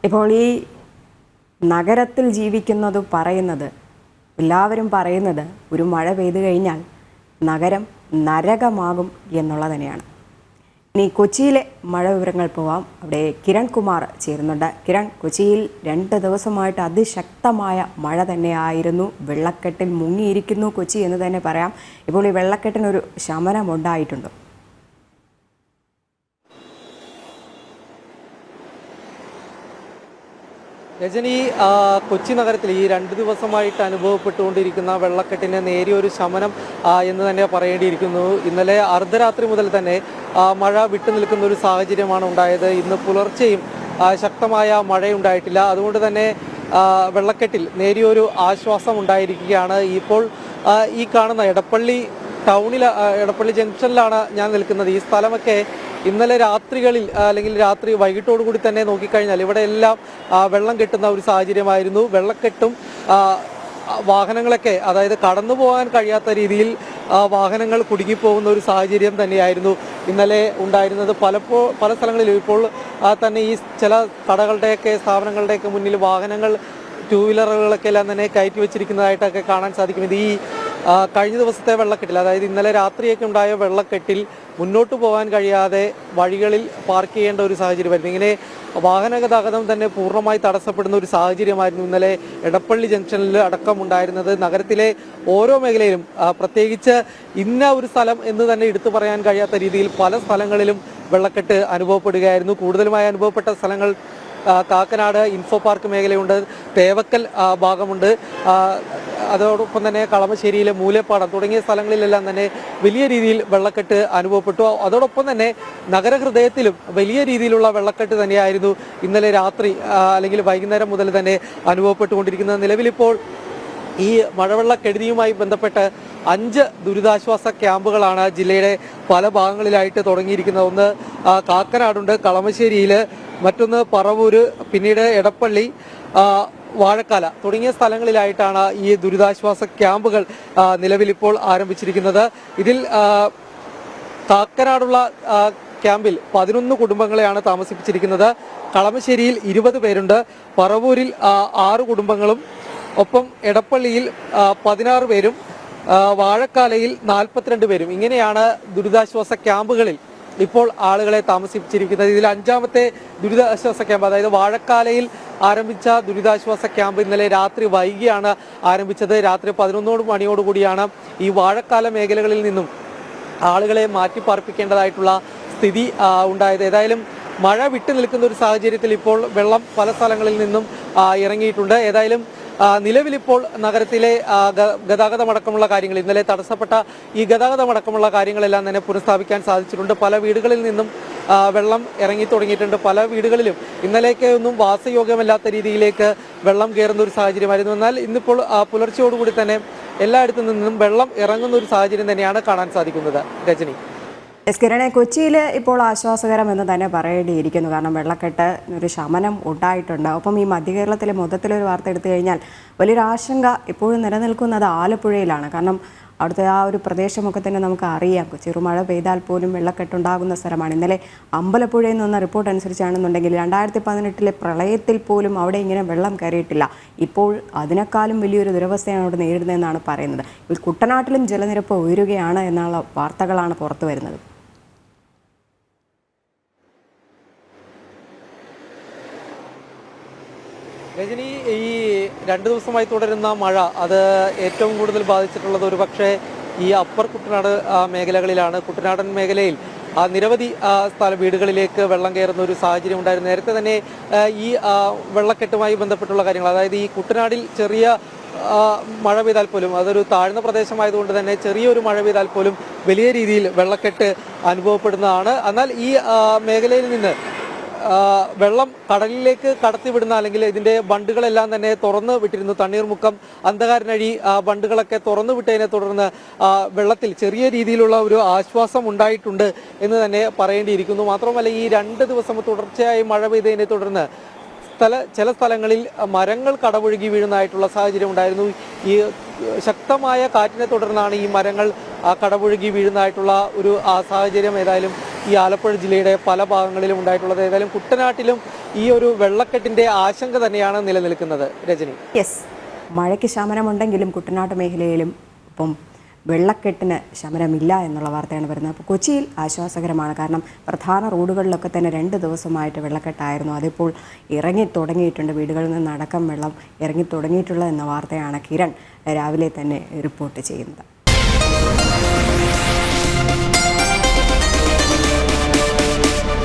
ഇപ്പോൾ ഈ നഗരത്തിൽ ജീവിക്കുന്നത് പറയുന്നത് എല്ലാവരും പറയുന്നത് ഒരു മഴ പെയ്തു കഴിഞ്ഞാൽ നഗരം നരകമാകും എന്നുള്ളത് തന്നെയാണ്. ഇനി കൊച്ചിയിലെ മഴ വിവരങ്ങൾ പോവാം. അവിടെ കിരൺ കുമാർ ചേരുന്നുണ്ട്. കിരൺ, കൊച്ചിയിൽ 2 ദിവസമായിട്ട് അതിശക്തമായ മഴ തന്നെയായിരുന്നു. വെള്ളക്കെട്ടിൽ മുങ്ങിയിരിക്കുന്നു കൊച്ചി എന്ന് തന്നെ പറയാം. ഇപ്പോൾ ഈ വെള്ളക്കെട്ടിനൊരു ശമനം ഉണ്ടായിട്ടുണ്ടോ? രജനി, കൊച്ചി നഗരത്തിൽ ഈ 2 ദിവസമായിട്ട് അനുഭവപ്പെട്ടുകൊണ്ടിരിക്കുന്ന വെള്ളക്കെട്ടിന് നേരിയൊരു ശമനം എന്ന് തന്നെ പറയേണ്ടിയിരിക്കുന്നു. ഇന്നലെ അർദ്ധരാത്രി മുതൽ തന്നെ മഴ വിട്ടുനിൽക്കുന്ന ഒരു സാഹചര്യമാണ് ഉണ്ടായത്. ഇന്ന് പുലർച്ചെയും ശക്തമായ മഴയുണ്ടായിട്ടില്ല. അതുകൊണ്ട് തന്നെ വെള്ളക്കെട്ടിൽ നേരിയൊരു ആശ്വാസം ഉണ്ടായിരിക്കുകയാണ്. ഇപ്പോൾ ഈ കാണുന്ന എടപ്പള്ളി എടപ്പള്ളി ജംഗ്ഷനിലാണ് ഞാൻ നിൽക്കുന്നത്. ഈ സ്ഥലമൊക്കെ ഇന്നലെ രാത്രികളിൽ അല്ലെങ്കിൽ വൈകിട്ടോടുകൂടി തന്നെ നോക്കിക്കഴിഞ്ഞാൽ ഇവിടെ എല്ലാം വെള്ളം കെട്ടുന്ന ഒരു സാഹചര്യമായിരുന്നു. വെള്ളക്കെട്ടും വാഹനങ്ങളൊക്കെ, അതായത് കടന്നു പോകാൻ കഴിയാത്ത രീതിയിൽ വാഹനങ്ങൾ കുടുങ്ങിപ്പോകുന്ന ഒരു സാഹചര്യം തന്നെയായിരുന്നു ഇന്നലെ ഉണ്ടായിരുന്നത്. പല സ്ഥലങ്ങളിലും ഇപ്പോൾ തന്നെ ഈ ചില കടകളുടെയൊക്കെ സ്ഥാപനങ്ങളുടെയൊക്കെ മുന്നിൽ വാഹനങ്ങൾ, 2 വീലറുകളൊക്കെ എല്ലാം തന്നെ കയറ്റി വെച്ചിരിക്കുന്നതായിട്ടൊക്കെ കാണാൻ സാധിക്കും. ഇത് ഈ കഴിഞ്ഞ ദിവസത്തെ വെള്ളക്കെട്ടിൽ, അതായത് ഇന്നലെ രാത്രിയൊക്കെ ഉണ്ടായ വെള്ളക്കെട്ടിൽ മുന്നോട്ട് പോകാൻ കഴിയാതെ വഴികളിൽ പാർക്ക് ചെയ്യേണ്ട ഒരു സാഹചര്യമായിരുന്നു. ഇങ്ങനെ വാഹന ഗതാഗതം തന്നെ പൂർണ്ണമായി തടസ്സപ്പെടുന്ന ഒരു സാഹചര്യമായിരുന്നു ഇന്നലെ എടപ്പള്ളി ജംഗ്ഷനിൽ അടക്കം ഉണ്ടായിരുന്നത്. നഗരത്തിലെ ഓരോ മേഖലയിലും, പ്രത്യേകിച്ച് ഇന്ന ഒരു സ്ഥലം എന്ന് തന്നെ എടുത്തു പറയാൻ കഴിയാത്ത രീതിയിൽ പല സ്ഥലങ്ങളിലും വെള്ളക്കെട്ട് അനുഭവപ്പെടുകയായിരുന്നു. കൂടുതലുമായി അനുഭവപ്പെട്ട സ്ഥലങ്ങൾ കാക്കനാട് ഇൻഫോ പാർക്ക് മേഖലയുണ്ട്, തേവക്കൽ ഭാഗമുണ്ട്, അതോടൊപ്പം തന്നെ കളമശ്ശേരിയിലെ മൂലേപ്പാടം തുടങ്ങിയ സ്ഥലങ്ങളിലെല്ലാം തന്നെ വലിയ രീതിയിൽ വെള്ളക്കെട്ട് അനുഭവപ്പെട്ടു. അതോടൊപ്പം തന്നെ നഗരഹൃദയത്തിലും വലിയ രീതിയിലുള്ള വെള്ളക്കെട്ട് തന്നെയായിരുന്നു ഇന്നലെ രാത്രി അല്ലെങ്കിൽ വൈകുന്നേരം മുതൽ തന്നെ അനുഭവപ്പെട്ടുകൊണ്ടിരിക്കുന്നത്. നിലവിലിപ്പോൾ ഈ മഴവെള്ളക്കെടുതിയുമായി ബന്ധപ്പെട്ട് 5 ദുരിതാശ്വാസ ക്യാമ്പുകളാണ് ജില്ലയുടെ പല ഭാഗങ്ങളിലായിട്ട് തുടങ്ങിയിരിക്കുന്നത്. ഒന്ന് കാക്കനാടുണ്ട്, കളമശ്ശേരിയിൽ, മറ്റൊന്ന് പറവൂര്, പിന്നീട് എടപ്പള്ളി, വാഴക്കാല തുടങ്ങിയ സ്ഥലങ്ങളിലായിട്ടാണ് ഈ ദുരിതാശ്വാസ ക്യാമ്പുകൾ നിലവിലിപ്പോൾ ആരംഭിച്ചിരിക്കുന്നത്. ഇതിൽ കാക്കനാടുള്ള ക്യാമ്പിൽ 11 കുടുംബങ്ങളെയാണ് താമസിപ്പിച്ചിരിക്കുന്നത്. കളമശ്ശേരിയിൽ 20 പേരുണ്ട്, പറവൂരിൽ 6 കുടുംബങ്ങളും, ഒപ്പം എടപ്പള്ളിയിൽ 16 പേരും, വാഴക്കാലയിൽ 42 പേരും. ഇങ്ങനെയാണ് ദുരിതാശ്വാസ ക്യാമ്പുകളിൽ ഇപ്പോൾ ആളുകളെ താമസിപ്പിച്ചിരിക്കുന്നത്. ഇതിൽ 5ാമത്തെ ദുരിതാശ്വാസ ക്യാമ്പ്, അതായത് വാഴക്കാലയിൽ ആരംഭിച്ച ദുരിതാശ്വാസ ക്യാമ്പ് ഇന്നലെ രാത്രി വൈകിയാണ് ആരംഭിച്ചത്. രാത്രി 11 മണിയോടുകൂടിയാണ് ഈ വാഴക്കാല മേഖലകളിൽ നിന്നും ആളുകളെ മാറ്റിപ്പാർപ്പിക്കേണ്ടതായിട്ടുള്ള സ്ഥിതി ഉണ്ടായത്. ഏതായാലും മഴ വിട്ടു നിൽക്കുന്ന ഒരു സാഹചര്യത്തിൽ ഇപ്പോൾ വെള്ളം പല സ്ഥലങ്ങളിൽ നിന്നും ഇറങ്ങിയിട്ടുണ്ട്. ഏതായാലും നിലവിലിപ്പോൾ നഗരത്തിലെ ഗതാഗതമടക്കമുള്ള കാര്യങ്ങൾ, ഇന്നലെ തടസ്സപ്പെട്ട ഈ ഗതാഗതമടക്കമുള്ള കാര്യങ്ങളെല്ലാം തന്നെ പുനഃസ്ഥാപിക്കാൻ സാധിച്ചിട്ടുണ്ട്. പല വീടുകളിൽ നിന്നും വെള്ളം ഇറങ്ങി തുടങ്ങിയിട്ടുണ്ട്. പല വീടുകളിലും ഇന്നലേക്ക് ഒന്നും വാസയോഗ്യമല്ലാത്ത രീതിയിലേക്ക് വെള്ളം കയറുന്ന ഒരു സാഹചര്യമായിരുന്നു. എന്നാൽ ഇന്നിപ്പോൾ പുലർച്ചയോടുകൂടി തന്നെ എല്ലായിടത്തു നിന്നും വെള്ളം ഇറങ്ങുന്ന ഒരു സാഹചര്യം തന്നെയാണ് കാണാൻ സാധിക്കുന്നത്. രജനി. കിരണെ, കൊച്ചിയിൽ ഇപ്പോൾ ആശ്വാസകരം എന്ന് തന്നെ പറയേണ്ടിയിരിക്കുന്നു. കാരണം വെള്ളക്കെട്ട് ഒരു ശമനം ഉണ്ടായിട്ടുണ്ട്. ഒപ്പം ഈ മധ്യകേരളത്തിലെ മൊത്തത്തിലൊരു വാർത്ത എടുത്തു കഴിഞ്ഞാൽ വലിയൊരു ആശങ്ക ഇപ്പോഴും നിലനിൽക്കുന്നത് ആലപ്പുഴയിലാണ്. കാരണം അവിടുത്തെ ആ ഒരു പ്രദേശമൊക്കെ തന്നെ നമുക്ക് അറിയാം, ചെറുമഴ പെയ്താൽ പോലും വെള്ളക്കെട്ടുണ്ടാകുന്ന സ്ഥലമാണ്. ഇന്നലെ അമ്പലപ്പുഴയിൽ നിന്ന റിപ്പോർട്ട് അനുസരിച്ചാണെന്നുണ്ടെങ്കിൽ 2018 പ്രളയത്തിൽ പോലും അവിടെ ഇങ്ങനെ വെള്ളം കയറിയിട്ടില്ല. ഇപ്പോൾ അതിനേക്കാളും വലിയൊരു ദുരവസ്ഥയാണ് അവിടെ നേരിടുന്നതെന്നാണ് പറയുന്നത്. ഇപ്പോൾ കുട്ടനാട്ടിലും ജലനിരപ്പ് ഉയരുകയാണ് എന്നുള്ള വാർത്തകളാണ് പുറത്തു വരുന്നത്. രജനി, ഈ 2 ദിവസമായി തുടരുന്ന മഴ അത് ഏറ്റവും കൂടുതൽ ബാധിച്ചിട്ടുള്ളത് ഒരു പക്ഷേ ഈ അപ്പർ കുട്ടനാട് മേഖലകളിലാണ്. കുട്ടനാടൻ മേഖലയിൽ നിരവധി വീടുകളിലേക്ക് വെള്ളം കയറുന്ന ഒരു സാഹചര്യം ഉണ്ടായിരുന്നു. നേരത്തെ തന്നെ ഈ വെള്ളക്കെട്ടുമായി ബന്ധപ്പെട്ടുള്ള കാര്യങ്ങൾ, അതായത് ഈ കുട്ടനാടിൽ ചെറിയ മഴ പെയ്താൽ പോലും, അതൊരു താഴ്ന്ന പ്രദേശമായതുകൊണ്ട് തന്നെ ചെറിയൊരു മഴ പെയ്താൽ പോലും വലിയ രീതിയിൽ വെള്ളക്കെട്ട് അനുഭവപ്പെടുന്നതാണ്. എന്നാൽ ഈ മേഖലയിൽ നിന്ന് വെള്ളം കടലിലേക്ക് കടത്തിവിടുന്ന, അല്ലെങ്കിൽ ഇതിൻ്റെ ബണ്ടുകളെല്ലാം തന്നെ തുറന്ന് വിട്ടിരുന്നു. തണ്ണീർമുക്കം, അന്ധകാരനഴി ബണ്ടുകളൊക്കെ തുറന്നു വിട്ടതിനെ തുടർന്ന് വെള്ളത്തിൽ ചെറിയ രീതിയിലുള്ള ഒരു ആശ്വാസം ഉണ്ടായിട്ടുണ്ട് എന്ന് തന്നെ പറയേണ്ടിയിരിക്കുന്നു. മാത്രമല്ല, ഈ 2 ദിവസം തുടർച്ചയായി മഴ പെയ്തതിനെ തുടർന്ന് ചില സ്ഥലങ്ങളിൽ മരങ്ങൾ കടപുഴകി വീഴുന്നതായിട്ടുള്ള സാഹചര്യം ഉണ്ടായിരുന്നു. ഈ ശക്തമായ കാറ്റിനെ തുടർന്നാണ് ഈ മരങ്ങൾ കടപുഴകി വീഴുന്നതായിട്ടുള്ള ഒരു സാഹചര്യം ഏതായാലും ഈ ആലപ്പുഴ ജില്ലയുടെ പല ഭാഗങ്ങളിലും ഉണ്ടായിട്ടുള്ളത്. ഏതായാലും കുട്ടനാട്ടിലും ഈ ഒരു വെള്ളക്കെട്ടിന്റെ ആശങ്ക തന്നെയാണ് നിലനിൽക്കുന്നത്. രജനി. യെസ്, മഴയ്ക്ക് ശമനമുണ്ടെങ്കിലും കുട്ടനാട്ട് മേഖലയിലും ഇപ്പം വെള്ളക്കെട്ടിന് ശമനമില്ല എന്നുള്ള വാർത്തയാണ് വരുന്നത്. അപ്പോൾ കൊച്ചിയിൽ ആശ്വാസകരമാണ്. കാരണം പ്രധാന റോഡുകളിലൊക്കെ തന്നെ 2 ദിവസമായിട്ട് വെള്ളക്കെട്ടായിരുന്നു. അതിപ്പോൾ ഇറങ്ങി തുടങ്ങിയിട്ടുണ്ട്. വീടുകളിൽ നിന്നടക്കം വെള്ളം ഇറങ്ങി തുടങ്ങിയിട്ടുള്ള എന്ന വാർത്തയാണ് കിരൺ രാവിലെ തന്നെ റിപ്പോർട്ട് ചെയ്യുന്നത്.